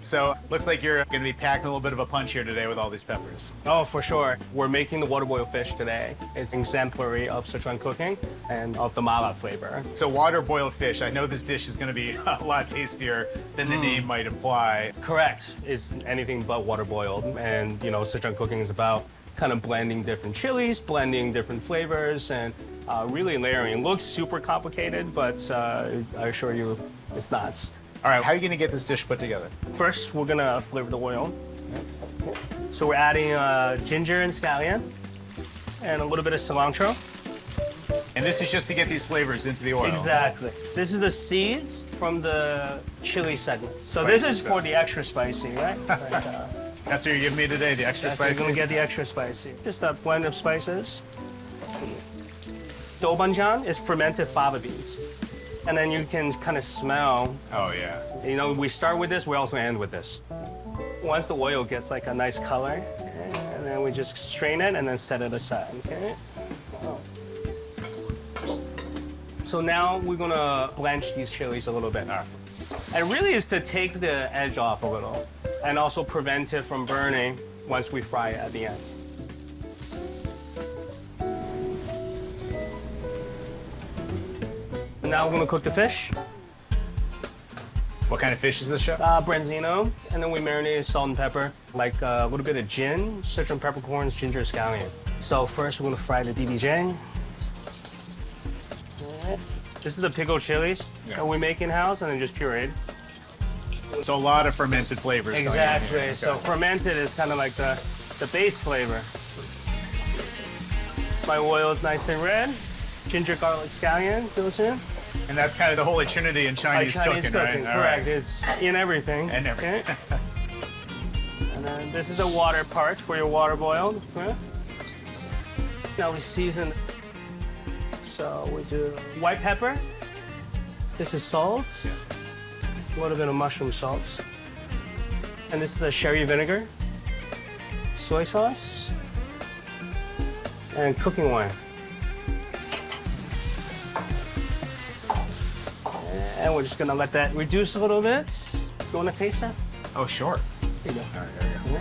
So looks like you're going to be packing a little bit of a punch here today with all these peppers. Oh, for sure. We're making the water boiled fish today. It's exemplary of Sichuan cooking and of the mala flavor. So water boiled fish, I know this dish is going to be a lot tastier than the name might imply. Correct. It's anything but water boiled. And, you know, Sichuan cooking is about kind of blending different chilies, blending different flavors, and really layering. It looks super complicated, but I assure you it's not. All right, how are you going to get this dish put together? First, we're gonna flavor the oil. So we're adding ginger and scallion, and a little bit of cilantro. And this is just to get these flavors into the oil. Exactly. This is the seeds from the chili segment. So Spicy this is stuff. for the extra spicy, right? That's what you're giving me today, the extra You're spicy? gonna get the extra spicy. Just a blend of spices. Doubanjiang is fermented fava beans. And then you can kind of smell, Oh, yeah. you know, we start with this, we also end with this. Once the oil gets like a nice color, and then we just strain it and then set it aside, okay? So now we're gonna blanch these chilies a little bit. And really is to take the edge off a little and also prevent it from burning once we fry it at the end. Now we're gonna cook the fish, What kind of fish is this, chef? branzino, and then we marinate salt and pepper, like a little bit of gin, Sichuan peppercorns, ginger, scallion. So first we're gonna fry the doubanjiang. This is the pickled chilies that we make in-house and then just pureed. So a lot of fermented flavors going on Exactly, here. so Okay. fermented is kind of like the base flavor. My oil is nice and red. Ginger, garlic, scallion goes in. And that's kind of the holy trinity in Chinese, cooking, right? All correct. right. It's in everything. And everything. Okay? And then this is a water part for your water boiled. Okay? Now we season. So we do white pepper. This is salt. A little bit of mushroom salts. And this is a sherry vinegar, soy sauce, and cooking wine. And we're just gonna let that reduce a little bit. You wanna taste that? Oh, sure. Here you go. All right, there you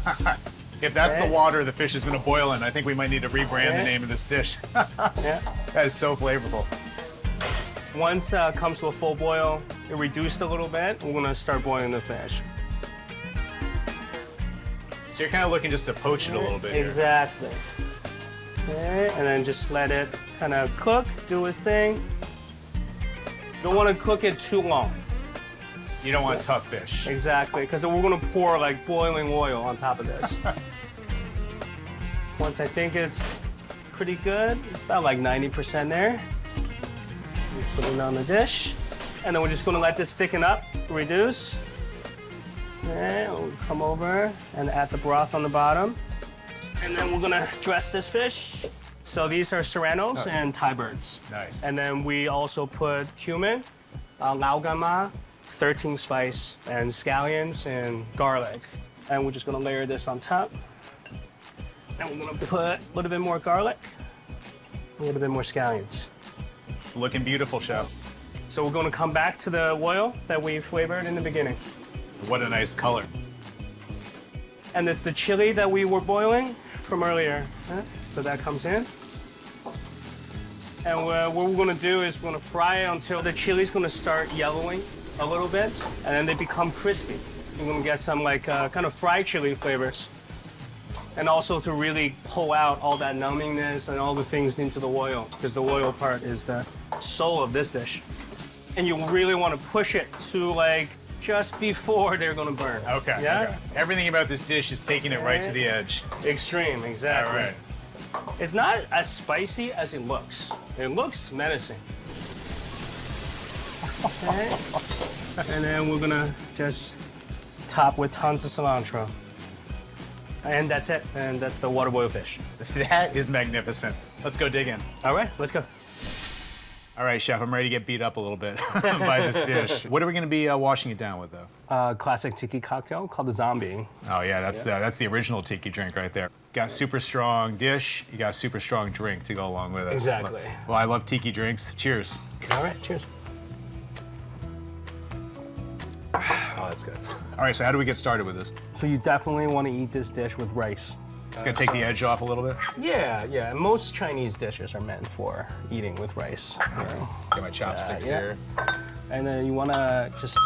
Yeah. go. If that's Okay. the water the fish is going to boil in, I think we might need to rebrand the Okay. name of this dish. Yeah. That is so flavorful. Once it comes to a full boil, it reduced a little bit. We're gonna start boiling the fish. So you're kind of looking just to poach it a little bit here. Exactly. Okay, and then just let it kind of cook, do its thing. Don't want to cook it too long. You don't want tough fish. Exactly, because we're gonna pour like boiling oil on top of this. Once I think it's pretty good, it's about like 90% there. We put it on the dish, and then we're just gonna let this thicken up, reduce. And we'll come over and add the broth on the bottom. And then we're gonna dress this fish. So these are serranos and Thai birds. Nice. And then we also put cumin, lao gama, 13 spice, and scallions and garlic. And we're just gonna layer this on top. And we're gonna put a little bit more garlic, a little bit more scallions. It's looking beautiful, chef. So we're gonna come back to the oil that we flavored in the beginning. What a nice color. And it's the chili that we were boiling from earlier. So that comes in. And what we're gonna do is we're gonna fry it until the chili's gonna start yellowing a little bit, and then they become crispy. You're gonna get some like kind of fried chili flavors. And also to really pull out all that numbingness and all the things into the oil, because the oil part is the soul of this dish. And you really wanna push it to like just before they're gonna burn. Okay. Yeah? Okay. Everything about this dish is taking it right to the edge. Extreme, All exactly. right. It's not as spicy as it looks. It looks menacing. Okay. And then we're gonna just top with tons of cilantro. And that's it. And that's the water boiled fish. That is magnificent. Let's go dig in. All right, let's go. All right, chef, I'm ready to get beat up a little bit by this dish. What are we going to be washing it down with, though? Classic tiki cocktail called the zombie. Oh, yeah, that's the original tiki drink right there. Got super strong dish, you got a super strong drink to go along with it. Exactly. Well, I love tiki drinks. Cheers. All right, cheers. that's good. All right, so how do we get started with this? So you definitely want to eat this dish with rice. It's gonna take the edge off a little bit. Yeah, yeah. Most Chinese dishes are meant for eating with rice. You know? Get my chopsticks here. And then you want to just,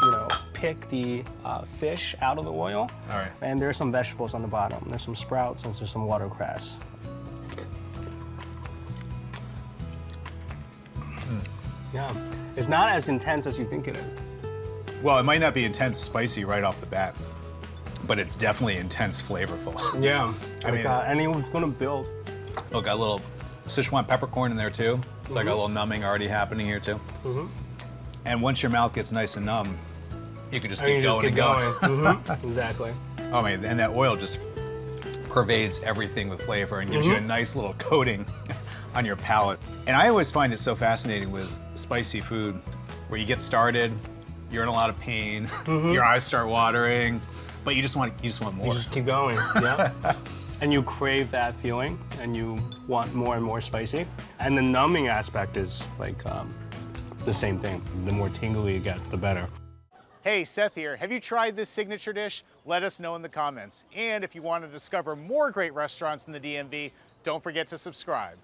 pick the fish out of the oil. All right. And there's some vegetables on the bottom. There's some sprouts and there's some watercress. Yeah. It's not as intense as you think it is. Well, it might not be intense spicy right off the bat, but it's definitely intense flavorful. Yeah. I mean, and it was going to build. Look, got a little Sichuan peppercorn in there too. So I got a little numbing already happening here too. And once your mouth gets nice and numb, you can just keep going and going. Exactly. Oh man, and that oil just pervades everything with flavor and gives you a nice little coating on your palate. And I always find it so fascinating with spicy food, where you get started, you're in a lot of pain, your eyes start watering, but you just want more. You just keep going, yeah. And you crave that feeling, and you want more and more spicy. And the numbing aspect is like the same thing. The more tingly you get, the better. Hey, Seth here. Have you tried this signature dish? Let us know in the comments. And if you want to discover more great restaurants in the DMV, don't forget to subscribe.